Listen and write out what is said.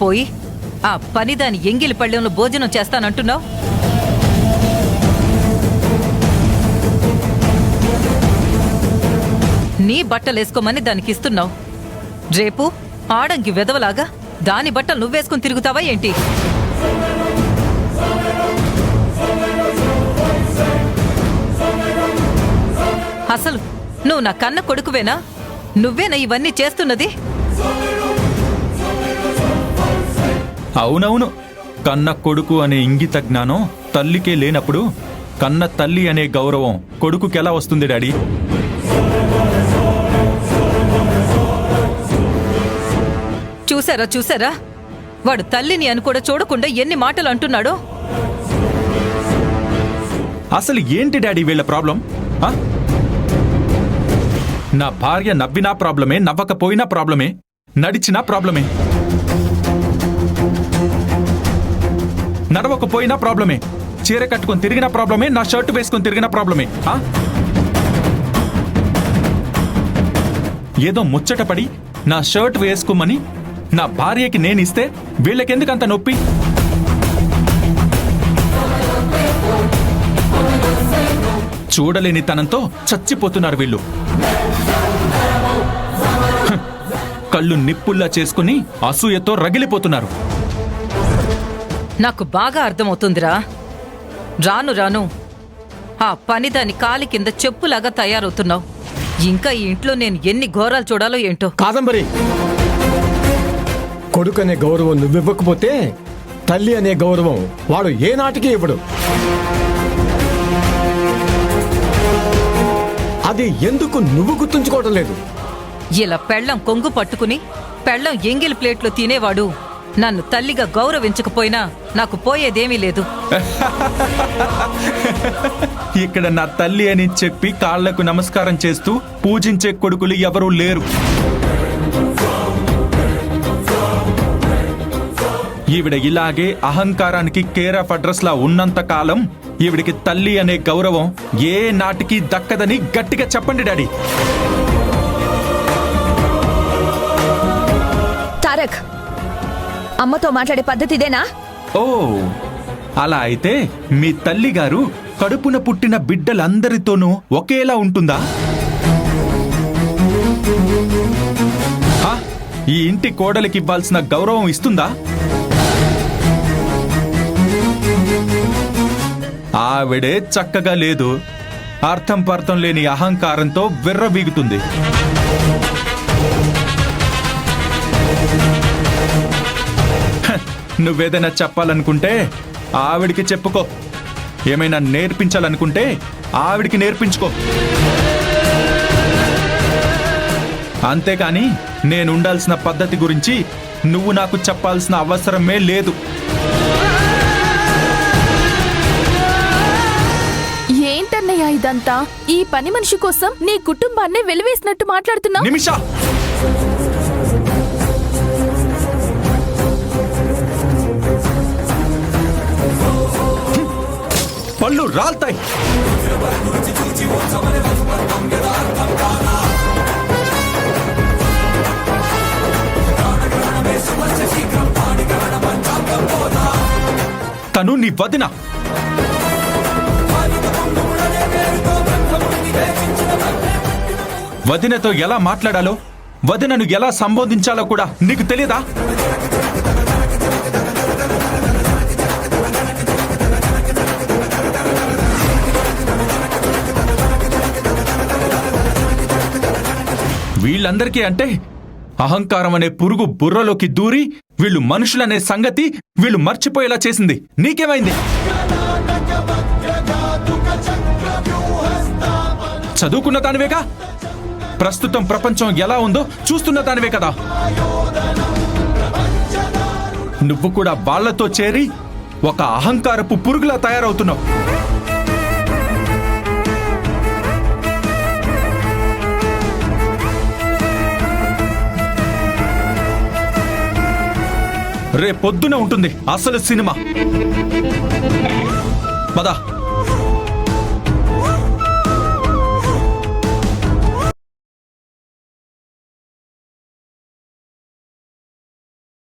పోయి ఆ పనిదాని ఎంగిలి పళ్ళెంలో భోజనం చేస్తానంటున్నావు. నీ బట్టలేసుకోమని దానికిస్తున్నావు. రేపు ఆడంగి వెదవలాగా దాని బట్టలు నువ్వేసుకుని తిరుగుతావా ఏంటి? అసలు నువ్వు నా కన్న కొడుకువేనా? నువ్వేనా ఇవన్నీ చేస్తున్నది? అవునవును, కన్న కొడుకు అనే ఇంగిత జ్ఞానం తల్లికే లేనప్పుడు కన్న తల్లి అనే గౌరవం కొడుకుకెలా వస్తుంది డాడీ? చూసారా వాడు తల్లిని అని కూడా చూడకుండా ఎన్ని మాటలు అంటున్నాడో. అసలు ఏంటి డాడీ వీళ్ళ ప్రాబ్లం? నా భార్య నవ్వినా ప్రాబ్లమే, నవ్వకపోయినా ప్రాబ్లమే, నడిచినా ప్రాబ్లమే, నడవకపోయినా ప్రాబ్లమే, చీర కట్టుకొని తిరిగిన ప్రాబ్లమే, నా షర్టు వేసుకొని తిరిగిన ప్రాబ్లమే. ఏదో ముచ్చటపడి నా షర్ట్ వేసుకోమని నా భార్యకి నేనిస్తే వీళ్ళకెందుకంత నొప్పి? చూడలేని తనంతో చచ్చిపోతున్నారు వీళ్ళు. కళ్ళు నిప్పుల్లా చేసుకుని అసూయతో రగిలిపోతున్నారు. నాకు బాగా అర్థమవుతుందిరా. రాను రాను ఆ పనిదాని కాలి కింద చెప్పులాగా తయారవుతున్నావు. ఇంకా ఈ ఇంట్లో నేను ఎన్ని ఘోరాలు చూడాలో ఏంటో. కాదంబరి, కొడుకనే గౌరవం నువ్వివ్వకపోతే తల్లి అనే గౌరవం వాడు ఏనాటికి ఇవ్వడు. అది ఎందుకు నువ్వు గుర్తుంచుకోవటం లేదు? ఇలా పెళ్ళం కొంగు పట్టుకుని పెళ్ళం ఎంగిలి ప్లేట్లో తినేవాడు నన్ను తల్లిగా గౌరవించకపోయినా నాకు పోయేదేమీ లేదు. ఇక్కడ నా తల్లి అని చెప్పి కాళ్లకు నమస్కారం చేస్తూ పూజించే కొడుకులు ఎవరూ లేరు. ఈవిడ ఇలాగే అహంకారానికి కేర్ ఆఫ్ అడ్రస్ లా ఉన్నంత కాలం ఈవిడికి తల్లి అనే గౌరవం ఏ నాటికి దక్కదని గట్టిగా చెప్పండి డాడీ. తారక్, అమ్మతో మాట్లాడే పద్ధతి ఇదేనా? ఓ, అలా అయితే మీ తల్లి గారు కడుపున పుట్టిన బిడ్డలందరితోనూ ఒకేలా ఉంటుందా? ఈ ఇంటి కోడలికి ఇవ్వాల్సిన గౌరవం ఇస్తుందా? ఆవిడే చక్కగా లేదు, అర్థం పర్థం లేని అహంకారంతో విర్రబీగుతుంది. నువ్వేదైనా చెప్పాలనుకుంటే ఆవిడికి చెప్పుకో, ఏమైనా నేర్పించాలనుకుంటే ఆవిడికి నేర్పించుకో. అంతేకాని నేనుండాల్సిన పద్ధతి గురించి నువ్వు నాకు చెప్పాల్సిన అవసరమే లేదు. ఏంటన్నయ్య ఇదంతా? ఈ పని మనిషి కోసం నీ కుటుంబాన్ని వెలివేసినట్టు మాట్లాడుతున్నావు. నిమిషా, పళ్ళు రాల్తాయి. తను నీ వదిన. వదినతో ఎలా మాట్లాడాలో, వదినను ఎలా సంబోధించాలో కూడా నీకు తెలియదా? వీళ్ళందరికీ అంటే అహంకారం అనే పురుగు బుర్రలోకి దూరి వీళ్ళు మనుషులనే సంగతి వీళ్ళు మర్చిపోయేలా చేసింది. నీకేమైంది? చదువుకున్న దానివేగా, ప్రస్తుతం ప్రపంచం ఎలా ఉందో చూస్తున్న దానివే కదా. నువ్వు కూడా వాళ్లతో చేరి ఒక అహంకారపు పురుగులా తయారవుతున్నావు. రేపొద్దున ఉంటుంది అసలు సినిమా. పద.